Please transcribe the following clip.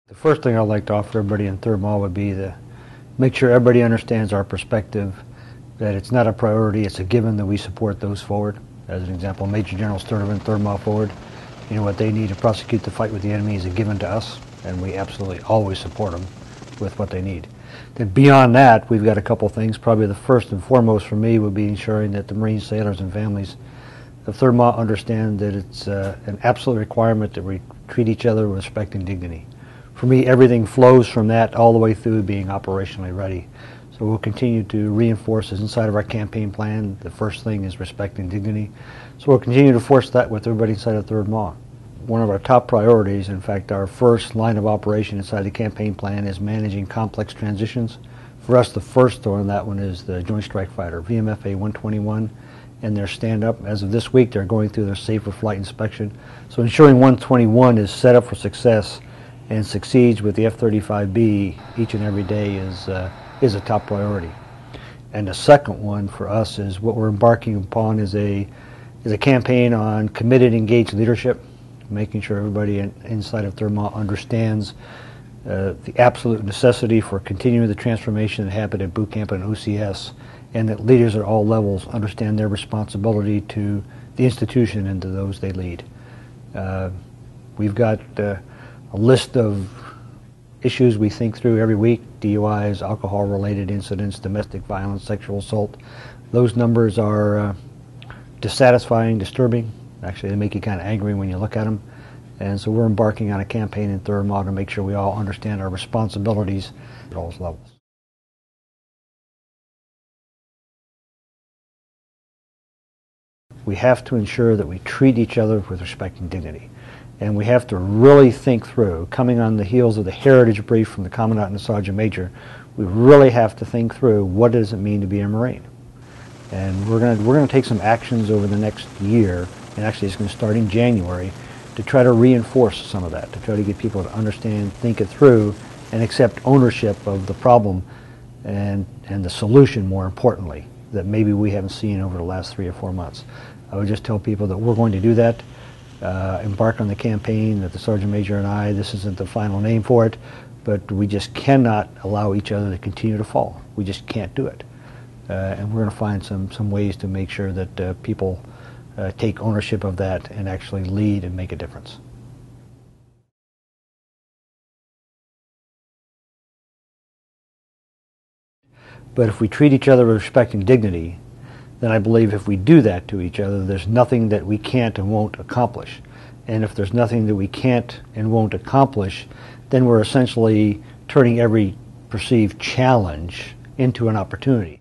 The first thing I'd like to offer everybody in 3rd MAW would be to make sure everybody understands our perspective, that it's not a priority, it's a given that we support those forward. As an example, Major General Sturtevant, 3rd MAW forward. You know, what they need to prosecute the fight with the enemy is a given to us, and we absolutely always support them with what they need. Then beyond that, we've got a couple things. Probably the first and foremost for me would be ensuring that the Marine sailors and families of 3rd MAW understand that it's an absolute requirement that we treat each other with respect and dignity. For me, everything flows from that all the way through being operationally ready. So we'll continue to reinforce this inside of our campaign plan. The first thing is respect and dignity. So we'll continue to force that with everybody inside of 3rd MAW. One of our top priorities, in fact, our first line of operation inside the campaign plan is managing complex transitions. For us, the first on that one is the Joint Strike Fighter, VMFA 121, and their stand-up. As of this week, they're going through their safer flight inspection. So ensuring 121 is set up for success and succeeds with the F-35B each and every day is a top priority. And the second one for us is what we're embarking upon is a campaign on committed, engaged leadership, making sure everybody inside of 3rd MAW understands the absolute necessity for continuing the transformation that happened at boot camp and OCS, and that leaders at all levels understand their responsibility to the institution and to those they lead. We've got a list of issues we think through every week: DUIs, alcohol-related incidents, domestic violence, sexual assault. Those numbers are dissatisfying, disturbing. Actually, they make you kind of angry when you look at them. And so we're embarking on a campaign in 3rd MAW to make sure we all understand our responsibilities at all levels. We have to ensure that we treat each other with respect and dignity. And we have to really think through, coming on the heels of the heritage brief from the Commandant and the Sergeant Major, we really have to think through what does it mean to be a Marine. And we're going to take some actions over the next year, and actually it's going to start in January, to try to reinforce some of that, to try to get people to understand, think it through, and accept ownership of the problem and the solution, more importantly, that maybe we haven't seen over the last 3 or 4 months. I would just tell people that we're going to do that. Embark on the campaign, that the Sergeant Major and I, this isn't the final name for it, but we just cannot allow each other to continue to fall. We just can't do it. And we're going to find some ways to make sure that people take ownership of that and actually lead and make a difference. But if we treat each other with respect and dignity, then I believe if we do that to each other, there's nothing that we can't and won't accomplish. And if there's nothing that we can't and won't accomplish, then we're essentially turning every perceived challenge into an opportunity.